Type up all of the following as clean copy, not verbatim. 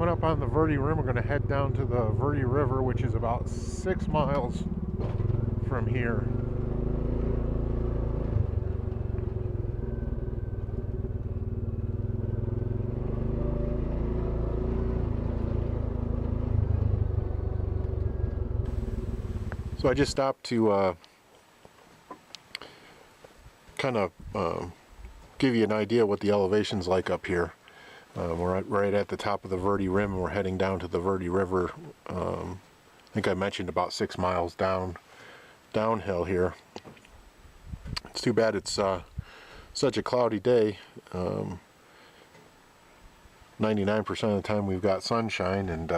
coming up on the Verde Rim. We're going to head down to the Verde River, which is about 6 miles from here. So I just stopped to kind of give you an idea what the elevation's like up here. We're right at the top of the Verde Rim, and we're heading down to the Verde River. I think I mentioned about 6 miles downhill here. It's too bad it's such a cloudy day. 99% of the time we've got sunshine, and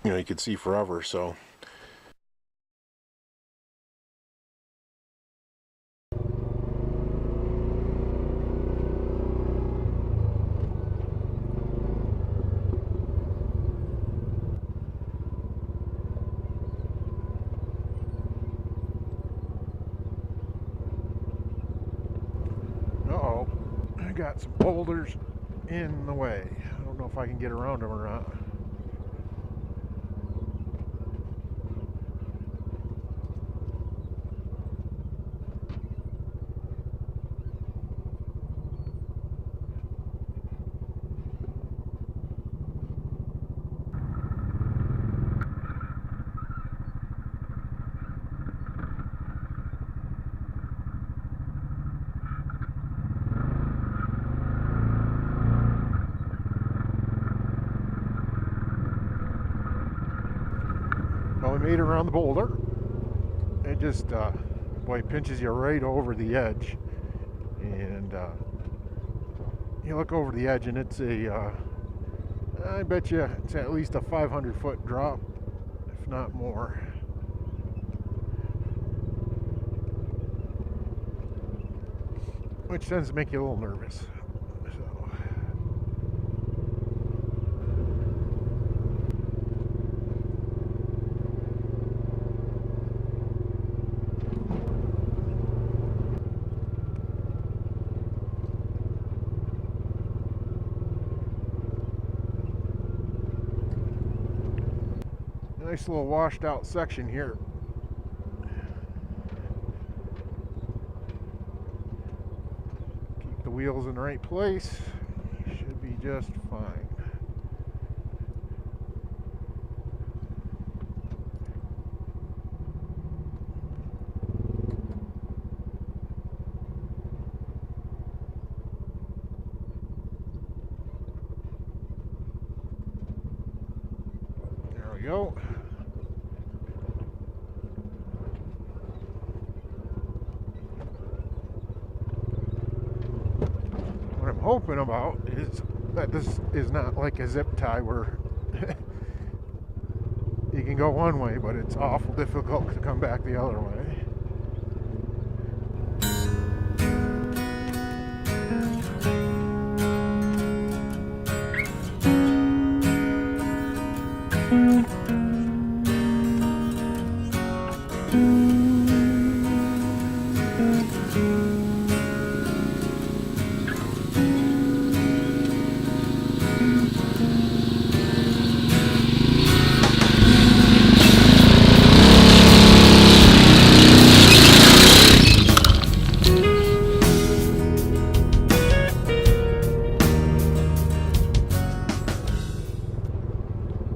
you know, you could see forever. So uh-oh, I got some boulders in the way. I don't know if I can get around them or not. Well, we made it around the boulder. It just, boy, pinches you right over the edge. And you look over the edge, and it's I bet you it's at least a 500-foot drop, if not more. Which tends to make you a little nervous. Nice little washed out section here. Keep the wheels in the right place. Should be just fine. There we go. What I'm hoping about is that this is not like a zip tie where you can go one way, but it's awful difficult to come back the other way.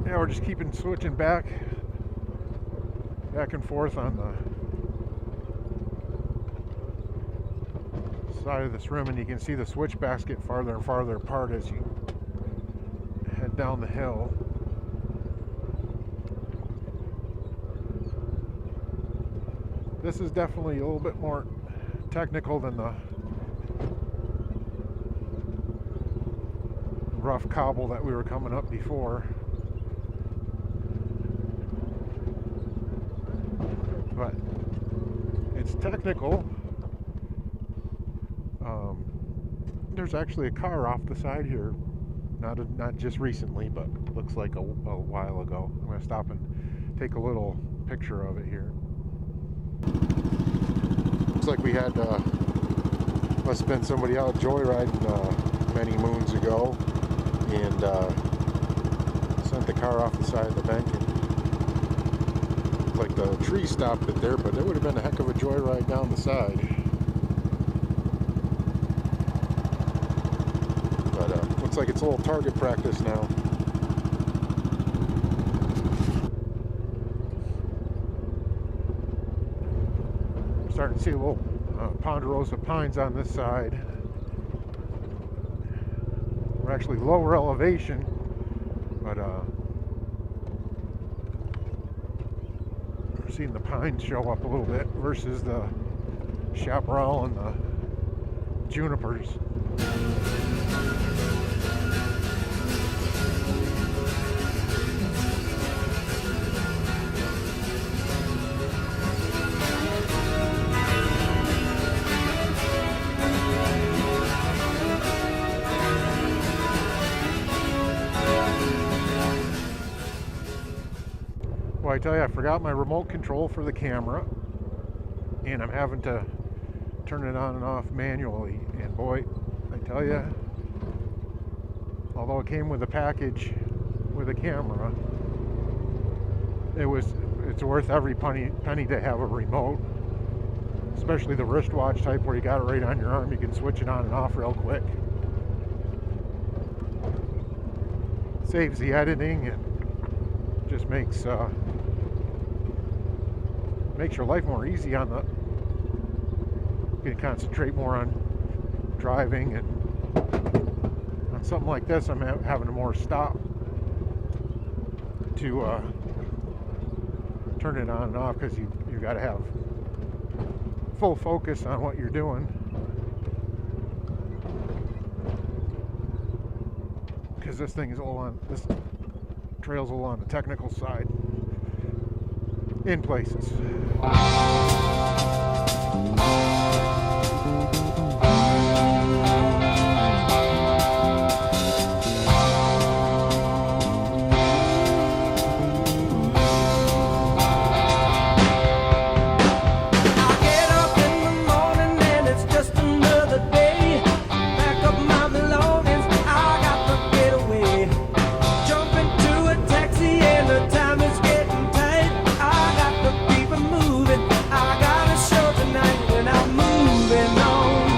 Yeah, we're just switching back and forth on the side of this rim, and you can see the switchbacks get farther and farther apart as you head down the hill. This is definitely a little bit more technical than the rough cobble that we were coming up before. But it's technical. There's actually a car off the side here, not just recently, but looks like a while ago. I'm going to stop and take a little picture of it here. Looks like we had Must have been somebody out joyriding many moons ago and sent the car off the side of the bank. It's like the tree stopped it there, but it would have been a heck of a joyride down the side. But looks like it's a little target practice now. Starting to see a little ponderosa pines on this side. We're actually lower elevation, but we're seeing the pines show up a little bit versus the chaparral and the junipers. Well, I tell you, I forgot my remote control for the camera, and I'm having to turn it on and off manually. And boy, I tell you, although it came with a package with a camera, it's worth every penny to have a remote, especially the wristwatch type where you got it right on your arm. You can switch it on and off real quick. Saves the editing and just makes your life more easy on the. You can concentrate more on driving, and on something like this, I'm having to more stop to turn it on and off, because you got to have full focus on what you're doing. Because this thing is all on this trail's all on the technical side in places. I got a show tonight and I'm moving on.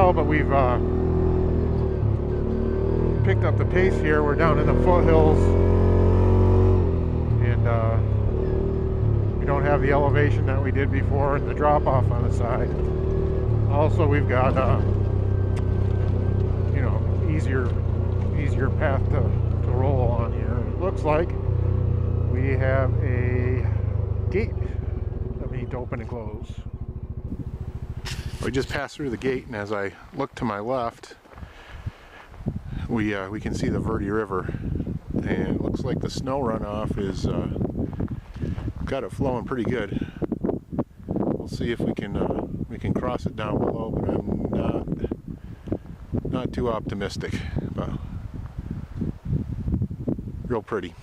tell, but we've picked up the pace here. We're down in the foothills, and we don't have the elevation that we did before and the drop off on the side. Also, we've got you know, easier path to roll on here. It looks like we have a gate that we need to open and close. We just passed through the gate, and as I look to my left, we can see the Verde River, and it looks like the snow runoff is got it flowing pretty good. We'll see if we can cross it down below, but I'm not too optimistic. But real pretty.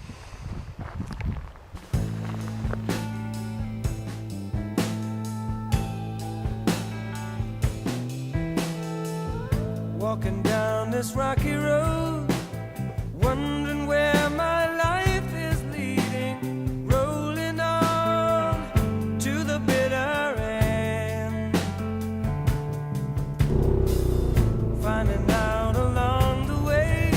Walking down this rocky road, wondering where my life is leading, rolling on to the bitter end, finding out along the way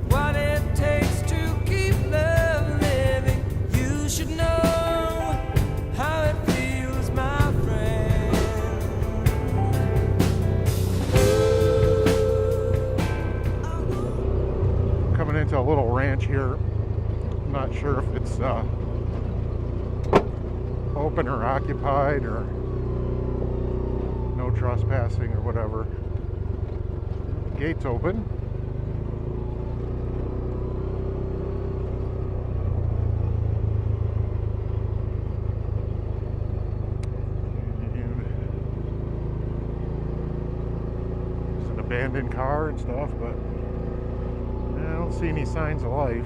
what it takes to keep love living. You should know how it feels, my friend. Coming into a little ranch here. I'm not sure if it's open or occupied or no trespassing or whatever. Gate's open. There's an abandoned car and stuff, but I don't see any signs of life.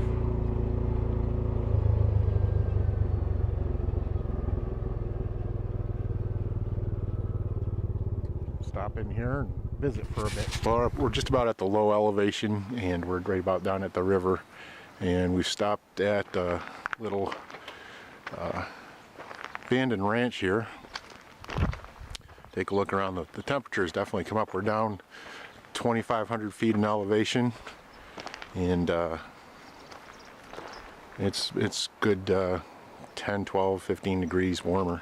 Stop in here and visit for a bit. Well, we're just about at the low elevation, and we're right about down at the river, and we've stopped at a little abandoned ranch here. Take a look around. The temperature's definitely come up. We're down 2,500 feet in elevation, and it's good 10, 12, 15 degrees warmer.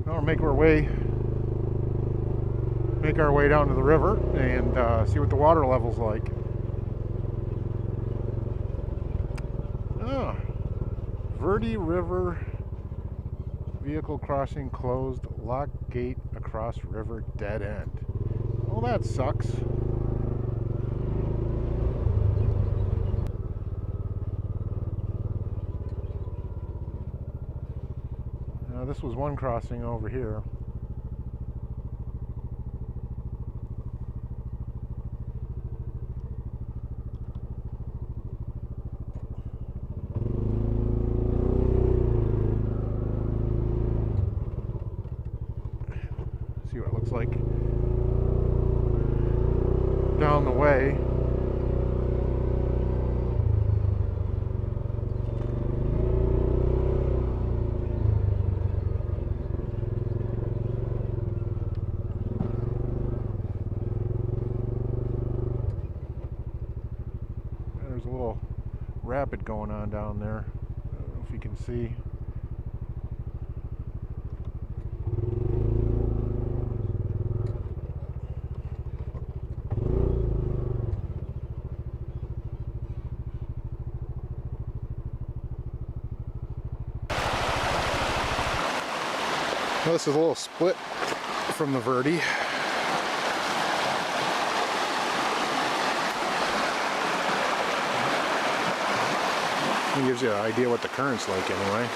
Now we'll make our way down to the river and see what the water level's like. Verde River vehicle crossing closed, lock gate across river, dead end. Well, that sucks. Now this was one crossing over here. See what it looks like down the way. There's a little rapid going on down there. I don't know if you can see. Well, this is a little split from the Verde. It gives you an idea what the current's like anyway.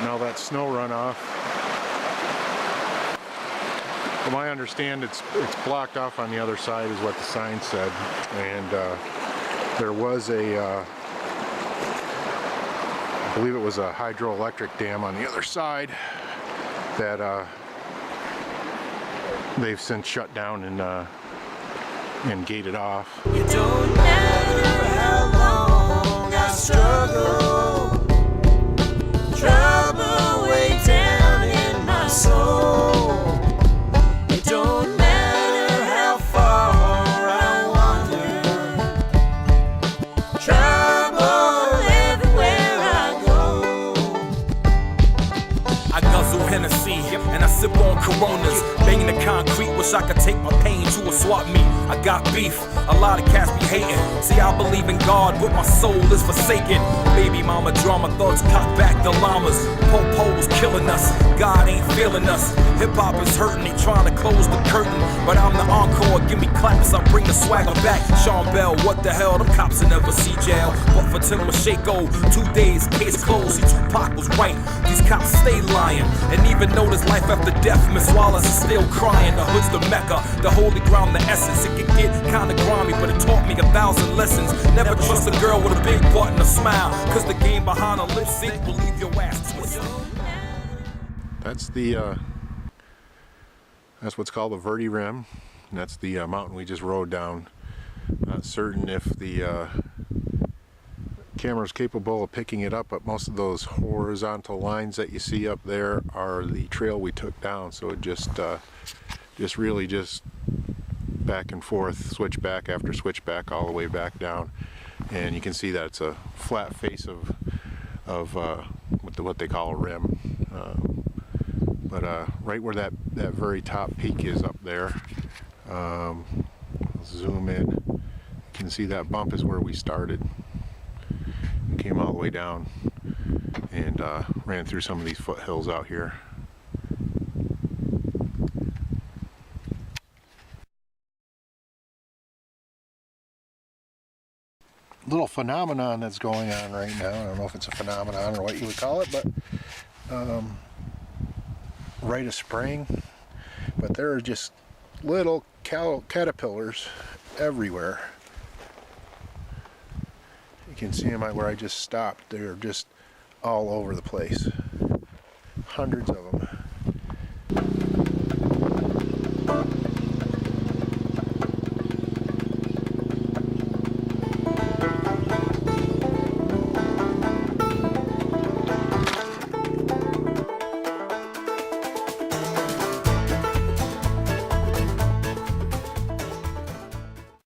all that snow runoff. From what I understand, it's blocked off on the other side is what the sign said. And there was a, I believe it was a hydroelectric dam on the other side that they've since shut down and gated off. It don't matter how long I struggle, trouble way down in my soul. It don't matter how far I wander, trouble everywhere I go. I guzzle Hennessy and I sip on Coronas, banging the concrete. Wish I could take my pain to a swap meet. I got beef, a lot of cats be hating. See, I believe in God, but my soul is forsaken. Baby mama drama, thugs cock back the llamas. Po-po's killing us, God ain't feeling us. Hip-hop is hurting, they trying to close the curtain, but I'm the encore, give me claps, I bring the swagger back. Sean Bell, what the hell, them cops will never see jail. But for Tim Mashako, 2 days, case closed. See, Tupac was right, these cops stay lying. And even though there's life after death, Miss Wallace is still crying. The hood's the Mecca, the holy ground, the essence. It can get kinda grimy, but it taught me 1,000 lessons. Never trust a girl with a big butt and a smile, cause the game behind a lip sync will leave your ass twisted. That's what's called the Verde Rim, and that's the mountain we just rode down. Not certain if the camera is capable of picking it up, but most of those horizontal lines that you see up there are the trail we took down. So it just really back and forth, switchback after switchback, all the way back down. And you can see that it's a flat face of what they call a rim. But right where that very top peak is up there, zoom in, you can see that bump is where we started. We came all the way down and ran through some of these foothills out here. Little phenomenon that's going on right now. I don't know if it's a phenomenon or what you would call it, but rite of spring, but there are just little caterpillars everywhere. You can see them where I just stopped. They're just all over the place. Hundreds of them.